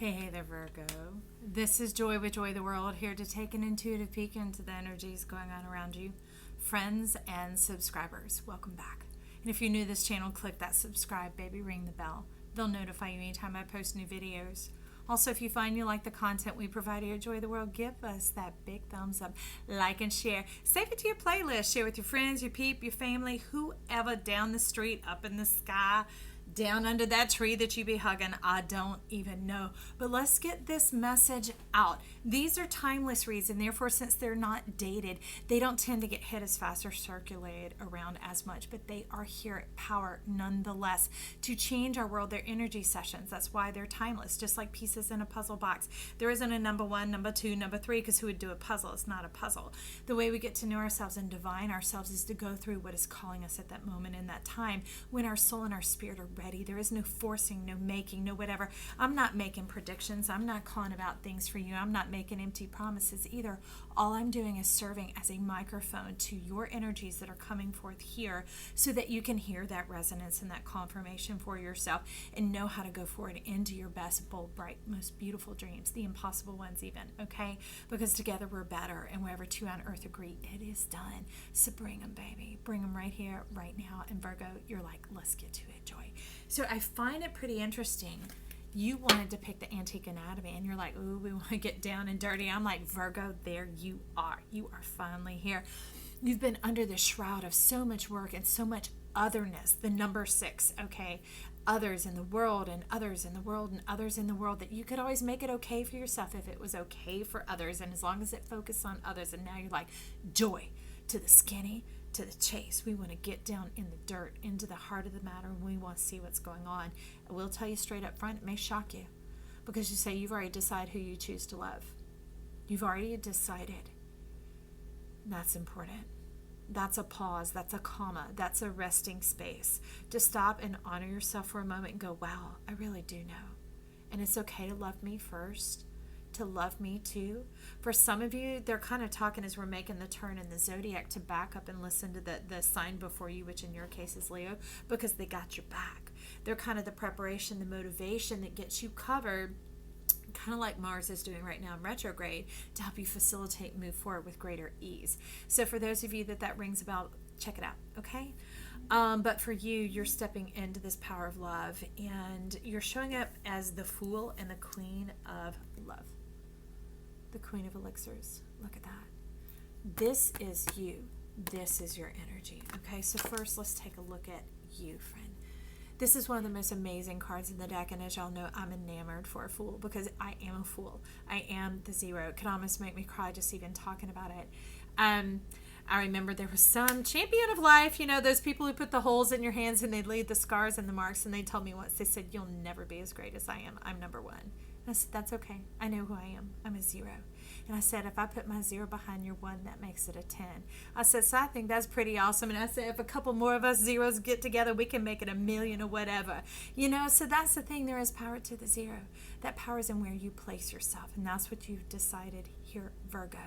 Hey there, Virgo. This is Joy with Joy the World, here to take an intuitive peek into the energies going on around you. Friends and subscribers, welcome back. And if you're new to this channel, click that subscribe, baby, ring the bell. They'll notify you anytime I post new videos. Also, if you find you like the content we provide here at Joy the World, give us that big thumbs up, like and share. Save it to your playlist. Share with your friends, your peep, your family, whoever down the street, up in the sky, down under that tree that you be hugging. I don't even know. But let's get this message out. These are timeless reads, and therefore, since they're not dated, they don't tend to get hit as fast or circulated around as much, but they are here at power nonetheless to change our world. They're energy sessions. That's why they're timeless, just like pieces in a puzzle box. There isn't a number one, number two, number three, because who would do a puzzle? It's not a puzzle. The way we get to know ourselves and divine ourselves is to go through what is calling us at that moment in that time when our soul and our spirit are ready. There is no forcing, no making, no whatever. I'm not making predictions. I'm not calling about things for you. I'm not making empty promises either. All I'm doing is serving as a microphone to your energies that are coming forth here so that you can hear that resonance and that confirmation for yourself and know how to go forward into your best, bold, bright, most beautiful dreams, the impossible ones even, okay? Because together we're better, and wherever two on earth agree, it is done. So bring them, baby. Bring them right here, right now. And Virgo, you're like, let's get to it, Joy. So I find it pretty interesting. You wanted to pick the antique anatomy, and you're like, ooh, we want to get down and dirty. I'm like, Virgo, there you are. You are finally here. You've been under the shroud of so much work and so much otherness, the number 6, okay? Others in the world and others in the world and others in the world, that you could always make it okay for yourself if it was okay for others, and as long as it focused on others. And now you're like, Joy, to the skinny, to the chase. We want to get down in the dirt, into the heart of the matter, and we want to see what's going on. I will tell you straight up front, it may shock you, because you say you've already decided who you choose to love. You've already decided. That's important. That's a pause. That's a comma. That's a resting space to stop and honor yourself for a moment and go, wow, I really do know. And it's okay to love me first, to love me too. For some of you, they're kind of talking as we're making the turn in the zodiac to back up and listen to the sign before you, which in your case is Leo, because they got your back. They're kind of the preparation, the motivation that gets you covered, kind of like Mars is doing right now in retrograde, to help you facilitate and move forward with greater ease. So for those of you that rings a bell, check it out, okay? But for you, you're stepping into this power of love, and you're showing up as the Fool and the Queen of Love. The Queen of Elixirs. Look at that. This is you. This is your energy. Okay, so first let's take a look at you, friend. This is one of the most amazing cards in the deck, and as y'all know, I'm enamored for a Fool, because I am a Fool. I am the zero. It could almost make me cry just even talking about it. I remember there was some champion of life, you know, those people who put the holes in your hands and they leave the scars and the marks, and they told me once, they said, you'll never be as great as I am. I'm number 1. And I said, that's okay. I know who I am. I'm a 0. And I said, if I put my 0 behind your 1, that makes it a 10. I said, so I think that's pretty awesome. And I said, if a couple more of us zeros get together, we can make it 1,000,000 or whatever. You know, so that's the thing. There is power to the 0. That power is in where you place yourself. And that's what you've decided here, Virgo.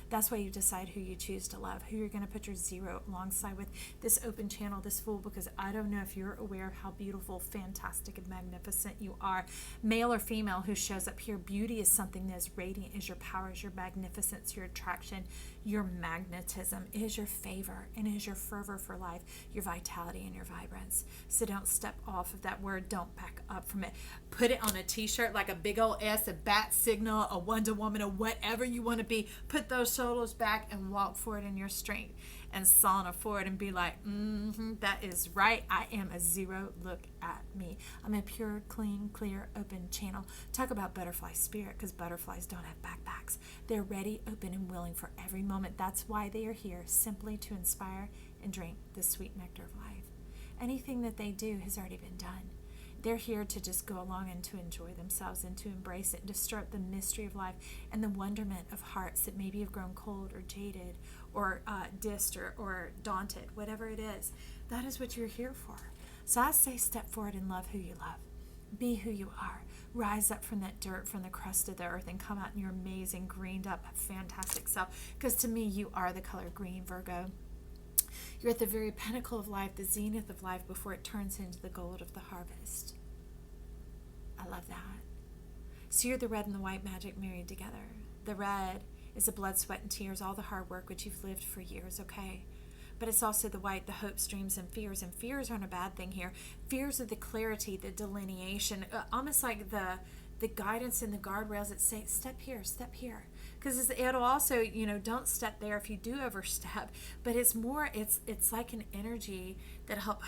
That's why you decide who you choose to love, who you're going to put your 0 alongside with this open channel, this Fool, because I don't know if you're aware of how beautiful, fantastic, and magnificent you are. Male or female who shows up here, beauty is something that is radiant, is your power, is your magnificence, your attraction, your magnetism, is your favor, and is your fervor for life, your vitality, and your vibrance. So don't step off of that word. Don't back up from it. Put it on a t-shirt like a big old S, a bat signal, a Wonder Woman, or whatever you want to be. Put those shoulders back and walk forward in your strength and sauna forward and be like, that is right. I am a 0. Look at me. I'm a pure, clean, clear, open channel. Talk about butterfly spirit, because butterflies don't have backpacks. They're ready, open, and willing for every moment. That's why they are here, simply to inspire and drink the sweet nectar of life. Anything that they do has already been done. They're here to just go along and to enjoy themselves and to embrace it and to stir up the mystery of life and the wonderment of hearts that maybe have grown cold or jaded or dissed or daunted, whatever it is. That is what you're here for. So I say step forward and love who you love. Be who you are. Rise up from that dirt, from the crust of the earth, and come out in your amazing, greened up, fantastic self. Because to me, you are the color green, Virgo. You're at the very pinnacle of life, the zenith of life, before it turns into the gold of the harvest. I love that. So So you're the red and the white magic married together. The red is the blood, sweat, and tears, all the hard work which you've lived for years, okay? But it's also the white, the hopes, dreams, and fears. And fears aren't a bad thing here. Fears are the clarity, the delineation, almost like the guidance and the guardrails that say, step here, step here. Because it'll also, don't step there if you do overstep. But it's more, it's like an energy that helps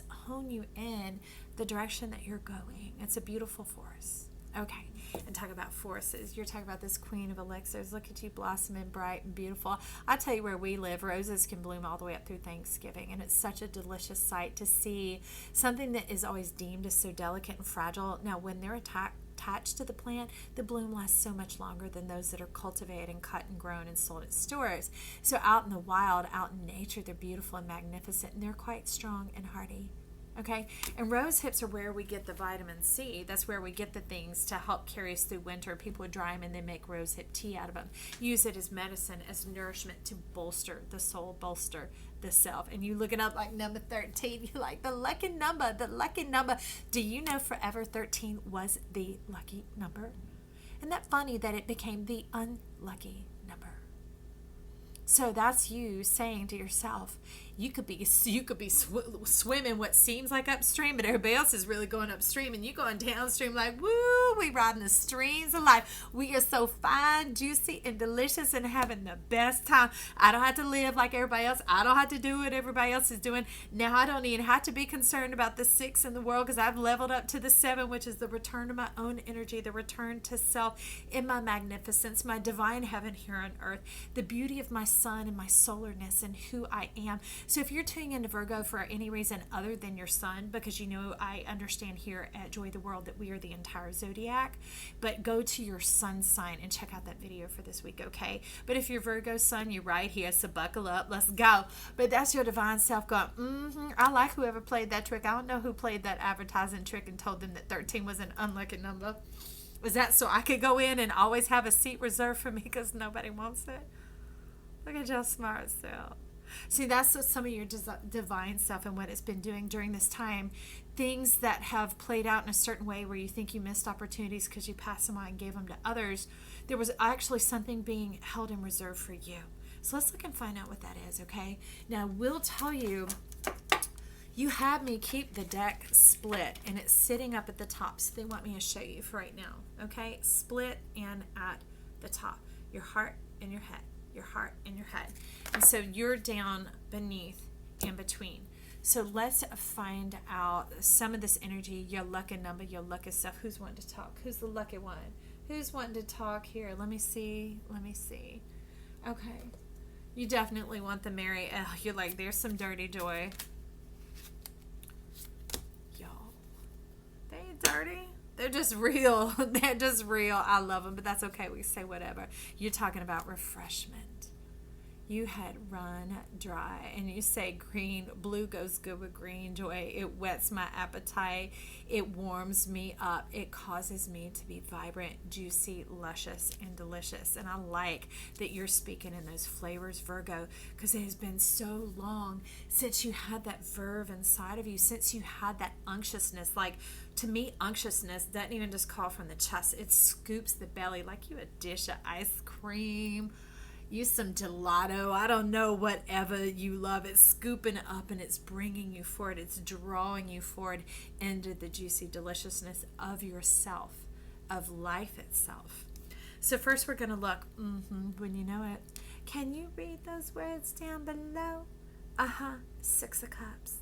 hone you in the direction that you're going. It's a beautiful force. Okay, and talk about forces. You're talking about this queen of elixirs. Look at you blossoming bright and beautiful. I tell you, where we live, roses can bloom all the way up through Thanksgiving, and it's such a delicious sight to see something that is always deemed as so delicate and fragile. Now, when they're attached to the plant, the bloom lasts so much longer than those that are cultivated and cut and grown and sold at stores. So out in the wild, out in nature, they're beautiful and magnificent, and they're quite strong and hardy. Okay, and rose hips are where we get the vitamin C. That's where we get the things to help carry us through winter. People would dry them and then make rose hip tea out of them. Use it as medicine, as nourishment to bolster the soul, bolster the self. And you look it up like number 13. You're like, the lucky number, the lucky number. Do you know forever 13 was the lucky number? Isn't that funny that it became the unlucky number? So that's you saying to yourself, you could be swimming what seems like upstream, but everybody else is really going upstream, and you going downstream like, woo, we riding the streams of life. We are so fine, juicy, and delicious, and having the best time. I don't have to live like everybody else. I don't have to do what everybody else is doing. Now I don't even have to be concerned about the 6 in the world, because I've leveled up to the 7, which is the return to my own energy, the return to self in my magnificence, my divine heaven here on earth, the beauty of my sun and my solarness and who I am. So if you're tuning into Virgo for any reason other than your sun, because I understand here at Joy the World that we are the entire zodiac, but go to your sun sign and check out that video for this week, okay? But if you're Virgo sun, you're right here, so buckle up, let's go. But that's your divine self going, I like whoever played that trick. I don't know who played that advertising trick and told them that 13 was an unlucky number. Was that so I could go in and always have a seat reserved for me because nobody wants it? Look at your smart self. See, that's what some of your divine stuff and what it's been doing during this time. Things that have played out in a certain way where you think you missed opportunities because you passed them on and gave them to others. There was actually something being held in reserve for you. So let's look and find out what that is, okay? Now, we'll tell you, you had me keep the deck split, and it's sitting up at the top. So they want me to show you for right now, okay? Split and at the top. Your heart and your head. Your heart and your head. And so you're down beneath, in between. So let's find out some of this energy, your lucky number, your lucky stuff. Who's wanting to talk? Who's the lucky one? Who's wanting to talk here? Let me see. Okay. You definitely want the Mary. Oh, you're like, there's some dirty joy. Y'all, they ain't dirty. They're just real. They're just real. I love them, but that's okay. We say whatever. You're talking about refreshment. You had run dry, and you say green, blue goes good with green joy. It whets my appetite. It warms me up. It causes me to be vibrant, juicy, luscious, and delicious. And I like that you're speaking in those flavors, Virgo, because it has been so long since you had that verve inside of you, since you had that unctuousness. Like, to me, unctuousness doesn't even just call from the chest. It scoops the belly like you a dish of ice cream. You some gelato, I don't know, whatever you love. It's scooping it up and it's bringing you forward. It's drawing you forward into the juicy deliciousness of yourself, of life itself. So first we're going to look, when you know it. Can you read those words down below? 6 of Cups.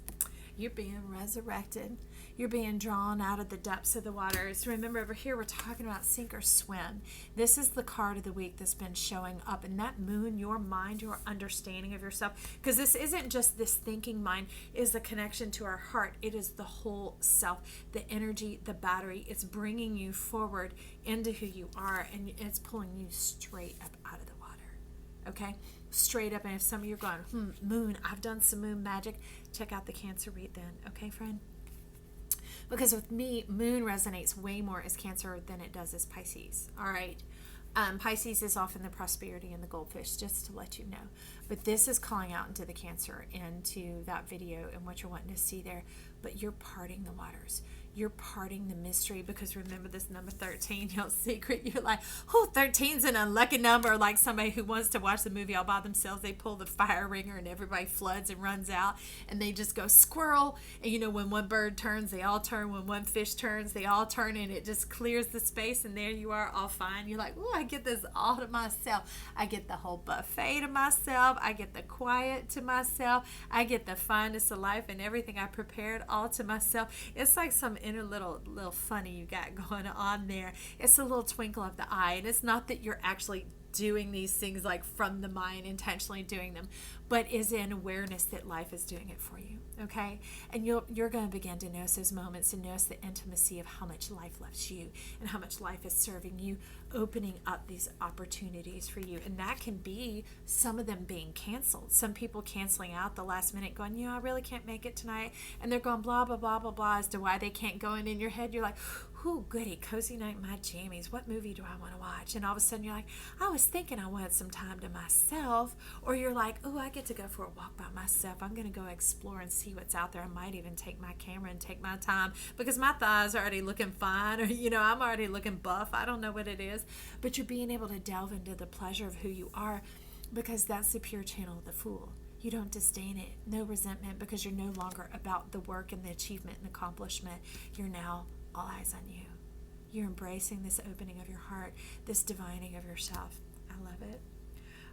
You're being resurrected. You're being drawn out of the depths of the waters. Remember, over here, we're talking about sink or swim. This is the card of the week that's been showing up. And that moon, your mind, your understanding of yourself, because this isn't just this thinking mind, it is the connection to our heart. It is the whole self, the energy, the battery. It's bringing you forward into who you are, and it's pulling you straight up out of the water. Okay? Straight up. And if some of you are going, moon, I've done some moon magic, check out the Cancer read then. Okay, friend? Because with me, moon resonates way more as Cancer than it does as Pisces. All right. Pisces is often the prosperity and the goldfish, just to let you know. But this is calling out into the Cancer, into that video and what you're wanting to see there. But you're parting the waters. you're parting the mystery, because remember this number 13, your secret, you're like, oh, 13's an unlucky number, like somebody who wants to watch the movie all by themselves. They pull the fire ringer and everybody floods and runs out, and they just go squirrel, and you know, when one bird turns, they all turn. When one fish turns, they all turn, and it just clears the space, and there you are, all fine. You're like, oh, I get this all to myself. I get the whole buffet to myself. I get the quiet to myself. I get the finest of life and everything I prepared all to myself. It's like some inner little funny you got going on there. It's a little twinkle of the eye, and it's not that you're actually doing these things like from the mind, intentionally doing them, but is in awareness that life is doing it for you. Okay, and you're going to begin to notice those moments and notice the intimacy of how much life loves you and how much life is serving you, opening up these opportunities for you. And that can be some of them being canceled. Some people canceling out the last minute, going, you know, I really can't make it tonight, and they're going blah blah blah blah blah as to why they can't go. And in your head you're like, ooh, goody, cozy night in my jammies. What movie do I want to watch? And all of a sudden you're like, I was thinking I wanted some time to myself. Or you're like, oh, I get to go for a walk by myself. I'm going to go explore and see what's out there. I might even take my camera and take my time because my thighs are already looking fine. Or, you know, I'm already looking buff. I don't know what it is. But you're being able to delve into the pleasure of who you are, because that's the pure channel of the Fool. You don't disdain it. No resentment, because you're no longer about the work and the achievement and accomplishment. You're now all eyes on you. You're embracing this opening of your heart, this divining of yourself. I love it.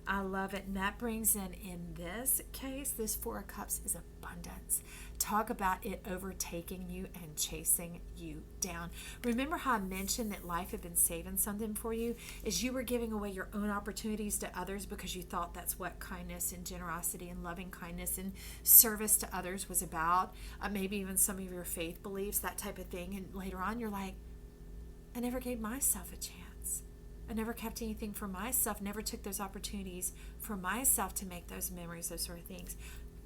I love it. And that brings in this case, this Four of Cups is abundance. Talk about it overtaking you and chasing you down. Remember how I mentioned that life had been saving something for you? Is you were giving away your own opportunities to others because you thought that's what kindness and generosity and loving kindness and service to others was about. Maybe even some of your faith beliefs, that type of thing. And later on, you're like, I never gave myself a chance. I never kept anything for myself, never took those opportunities for myself to make those memories, those sort of things.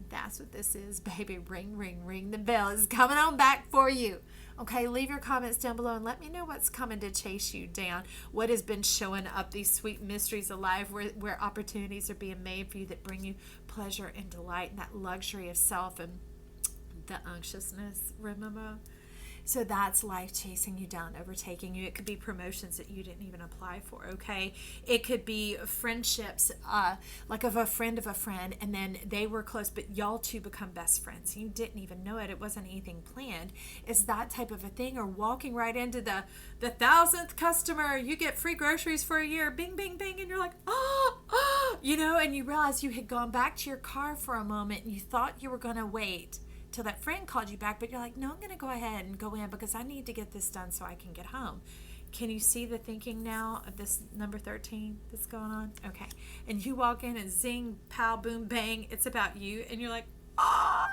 That's what this is, baby. Ring, ring, ring the bell. It's coming on back for you. Okay, leave your comments down below and let me know what's coming to chase you down. What has been showing up, these sweet mysteries of life where opportunities are being made for you that bring you pleasure and delight and that luxury of self and the unctuousness, remember? So that's life chasing you down, overtaking you. It could be promotions that you didn't even apply for, okay? It could be friendships, like of a friend, and then they were close, but y'all two become best friends. You didn't even know it. It wasn't anything planned. It's that type of a thing. Or walking right into the 1,000th customer. You get free groceries for a year. Bing, bing, bing. And you're like, oh, you know, and you realize you had gone back to your car for a moment and you thought you were going to wait till that friend called you back, but you're like, no, I'm going to go ahead and go in because I need to get this done so I can get home. Can you see the thinking now of this number 13 that's going on? Okay. And you walk in and zing, pow, boom, bang, it's about you. And you're like, ah!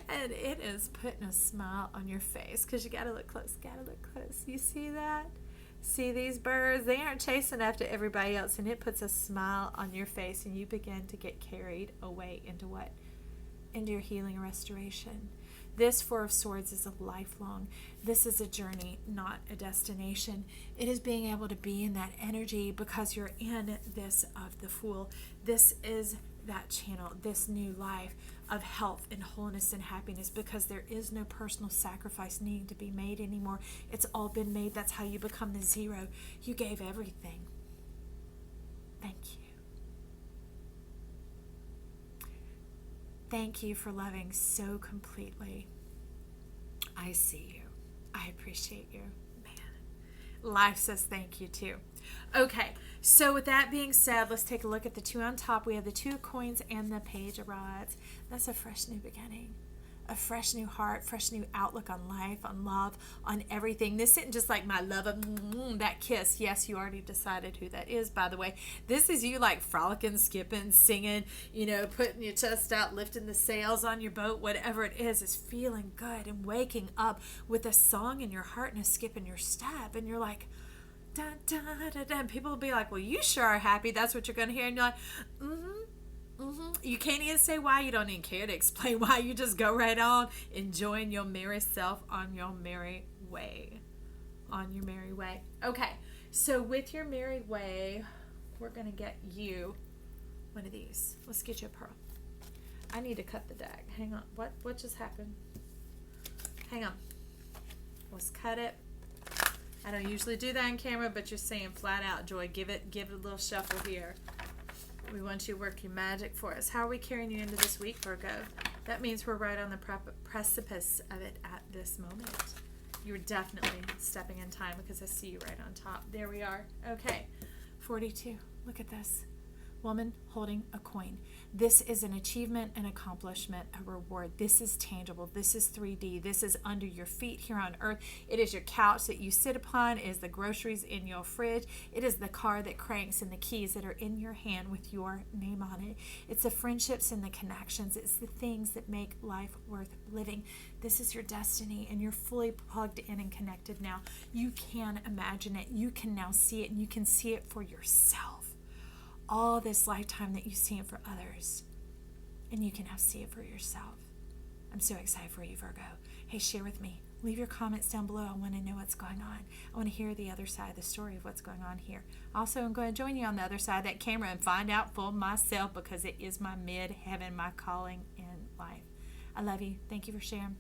And it is putting a smile on your face because you got to look close, You see that? See these birds? They aren't chasing after everybody else, and it puts a smile on your face, and you begin to get carried away into what? Into your healing and restoration. This Four of Swords is a lifelong. This is a journey, not a destination. It is being able to be in that energy because you're in this of the Fool. This is that channel, this new life of health and wholeness and happiness, because there is no personal sacrifice needing to be made anymore. It's all been made. That's how you become the zero. You gave everything. Thank you. Thank you for loving so completely. I see you. I appreciate you. Man, life says thank you too. Okay, so with that being said, let's take a look at the two on top. We have the Two of Coins and the Page of Rods. That's a fresh new beginning. A fresh new heart, fresh new outlook on life, on love, on everything. This isn't just like my love of that kiss. Yes, you already decided who that is, by the way. This is you like frolicking, skipping, singing, you know, putting your chest out, lifting the sails on your boat, whatever it is feeling good and waking up with a song in your heart and a skip in your step. And you're like, dun, dun, dun, dun. People will be like, well, you sure are happy. That's what you're going to hear. And you're like, You can't even say why. You don't even care to explain why. You just go right on enjoying your merry self on your merry way. On your merry way. Okay, so with your merry way, we're going to get you one of these. Let's get you a pearl. I need to cut the deck. Hang on. What just happened? Hang on. Let's cut it. I don't usually do that on camera, but you're saying flat out, Joy, give it a little shuffle here. We want you to work your magic for us. How are we carrying you into this week, Virgo? That means we're right on the precipice of it at this moment. You're definitely stepping in time because I see you right on top. There we are. Okay. 42. Look at this. Woman holding a coin. This is an achievement, an accomplishment, a reward. This is tangible. This is 3D. This is under your feet here on earth. It is your couch that you sit upon. It is the groceries in your fridge. It is the car that cranks and the keys that are in your hand with your name on it. It's the friendships and the connections. It's the things that make life worth living. This is your destiny, and you're fully plugged in and connected now. You can imagine it. You can now see it, and you can see it for yourself. All this lifetime that you see it for others, and you can now see it for yourself. I'm so excited for you, Virgo. Hey, share with me. Leave your comments down below. I want to know what's going on. I want to hear the other side of the story of what's going on here. Also, I'm going to join you on the other side of that camera and find out for myself, because it is my midheaven, my calling in life. I love you. Thank you for sharing.